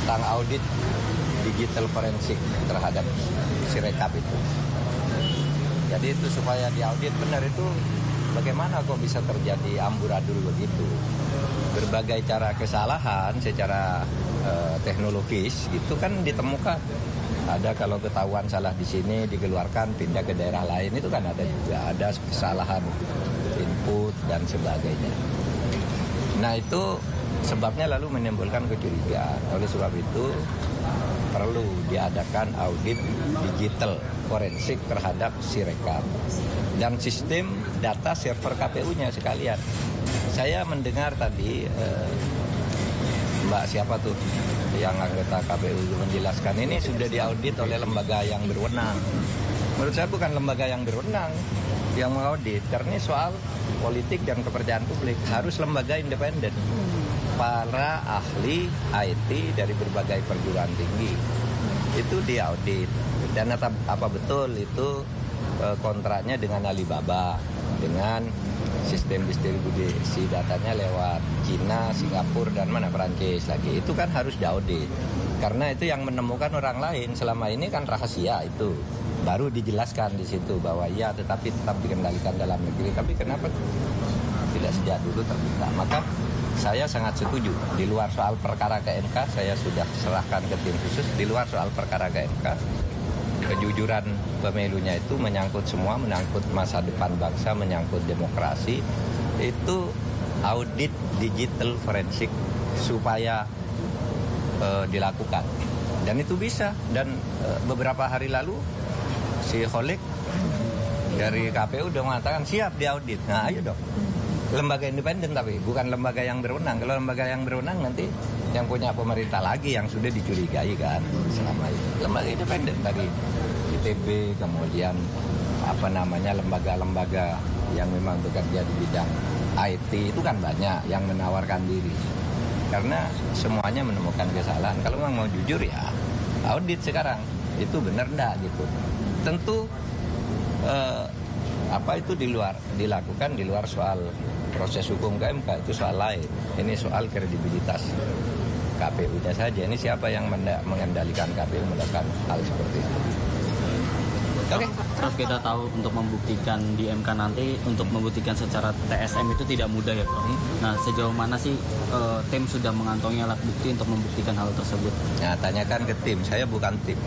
tentang audit digital forensik terhadap Sirekap itu. Jadi itu supaya diaudit benar itu bagaimana kok bisa terjadi amburadul begitu. Berbagai cara kesalahan secara teknologis gitu kan ditemukan. Ada kalau ketahuan salah di sini dikeluarkan pindah ke daerah lain itu kan ada juga. Ada kesalahan input dan sebagainya. Nah itu sebabnya lalu menimbulkan kecurigaan. Oleh sebab itu perlu diadakan audit digital forensik terhadap Sirekap dan sistem data server KPU-nya sekalian. Saya mendengar tadi Mbak siapa tuh yang anggota KPU menjelaskan ini sudah diaudit oleh lembaga yang berwenang. Menurut saya bukan lembaga yang berwenang yang mengaudit, karena ini soal politik dan kepercayaan publik, harus lembaga independen. Para ahli IT dari berbagai perguruan tinggi itu diaudit. Dan apa betul itu kontraknya dengan Alibaba, dengan sistem distribusi datanya lewat Cina, Singapura, dan mana Perancis lagi. Itu kan harus diaudit. Karena itu yang menemukan orang lain. Selama ini kan rahasia itu. Baru dijelaskan di situ bahwa ya tetapi tetap dikendalikan dalam negeri. Tapi kenapa tidak sejak dulu terbuka? Maka saya sangat setuju. Di luar soal perkara ke MK, saya sudah serahkan ke tim khusus. Di luar soal perkara ke MK, kejujuran pemilunya itu menyangkut semua, menyangkut masa depan bangsa, menyangkut demokrasi. Itu audit digital forensik supaya dilakukan. Dan itu bisa. Dan beberapa hari lalu si Kholik dari KPU udah mengatakan siap diaudit. Nah ayo dong. Lembaga independen tapi bukan lembaga yang berwenang. Kalau lembaga yang berwenang nanti yang punya pemerintah lagi yang sudah dicurigai kan selama ini. Lembaga independen tadi ITB, kemudian lembaga-lembaga yang memang bekerja di bidang IT itu kan banyak yang menawarkan diri. Karena semuanya menemukan kesalahan. Kalau memang mau jujur ya audit sekarang itu benar enggak gitu. Tentu itu dilakukan di luar soal proses hukum ke MK, itu soal lain. Ini soal kredibilitas KPU-nya saja. Ini siapa yang mengendalikan KPU melakukan hal seperti itu. Oke. Terus kita tahu untuk membuktikan di MK nanti, untuk membuktikan secara TSM itu tidak mudah ya Prof. Nah sejauh mana sih tim sudah mengantongi alat bukti untuk membuktikan hal tersebut? Nah tanyakan ke tim, saya bukan tim.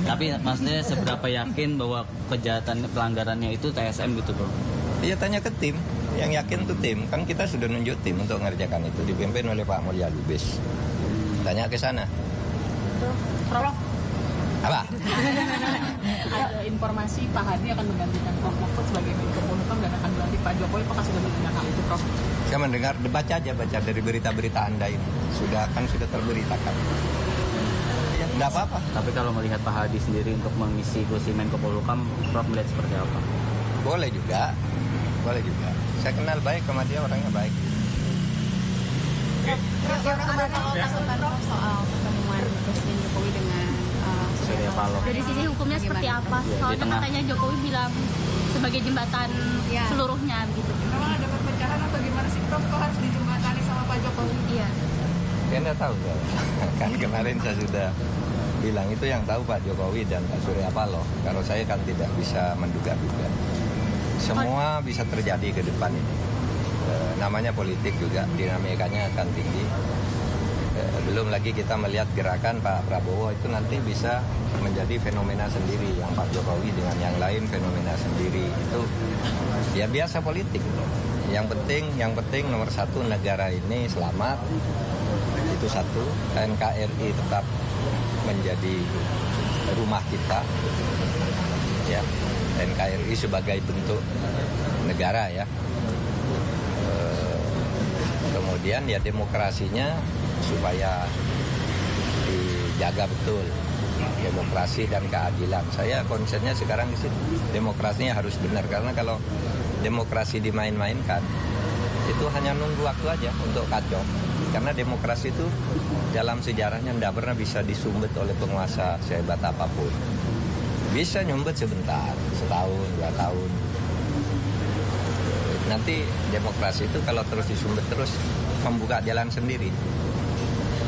Tapi maksudnya seberapa yakin bahwa kejahatan pelanggarannya itu TSM gitu Prof? Iya tanya ke tim, yang yakin tuh tim. Kan kita sudah nunjuk tim untuk mengerjakan itu, dipimpin oleh Pak Mulya Lubis. Tanya ke sana. Prof. Apa? Ada informasi Pak Hadi akan menggantikan Prof Mahfud sebagai Menko Polhukam dan akan melantik Pak Jokowi. Apakah sudah mendengar hal itu, Prof? Saya mendengar, baca dari berita-berita Anda ini. Sudah terberitakan. Ya, tidak apa-apa. Tapi kalau melihat Pak Hadi sendiri untuk mengisi kursi Menko Polhukam, Prof melihat seperti apa? Boleh juga. Saya kenal baik sama dia, orangnya baik. Soal pertemuan Presiden Jokowi dengan Surya Paloh. dari sisi hukumnya seperti apa? Soalnya katanya Jokowi bilang sebagai jembatan seluruhnya gitu. Kalau ada perpecahan atau gimana sih Prof? Kok harus dijembatani sama Pak Jokowi? Iya. Anda tahu kan kemarin saya sudah bilang itu yang tahu Pak Jokowi dan Pak Surya Paloh. Kalau saya kan tidak bisa menduga-duga. Semua bisa terjadi ke depan ini. Namanya politik juga, dinamikanya akan tinggi. Belum lagi kita melihat gerakan Pak Prabowo itu nanti bisa menjadi fenomena sendiri. Yang Pak Jokowi dengan yang lain fenomena sendiri. Itu ya biasa politik. Yang penting nomor satu negara ini selamat. Itu satu. NKRI tetap menjadi rumah kita. Ya. NKRI sebagai bentuk negara ya. Kemudian ya demokrasinya supaya dijaga betul, demokrasi dan keadilan. Saya konsennya sekarang di situ. Demokrasinya harus benar, karena kalau demokrasi dimain-mainkan itu hanya nunggu waktu aja untuk kacau. Karena demokrasi itu dalam sejarahnya tidak pernah bisa disumbat oleh penguasa sehebat apapun. Bisa nyumbet sebentar, setahun, 2 tahun. Nanti demokrasi itu kalau terus disumbat terus membuka jalan sendiri.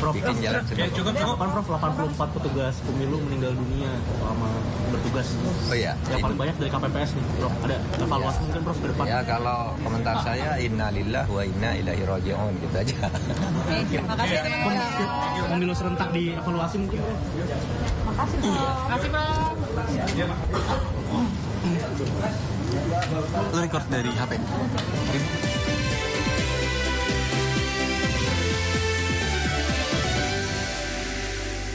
Prof, bikin jalan cukup kan Prof, 84 petugas pemilu meninggal dunia selama bertugas. Oh iya. Yang paling banyak dari KPPS nih, Prof. Ada evaluasi mungkin Prof ke depan? Ya kalau komentar saya innalillahi wa inna ilaihi raji'un gitu aja. Terima kasih teman-teman. Pemilu serentak dievaluasi mungkin Prof. Makasih Prof. Record dari HP.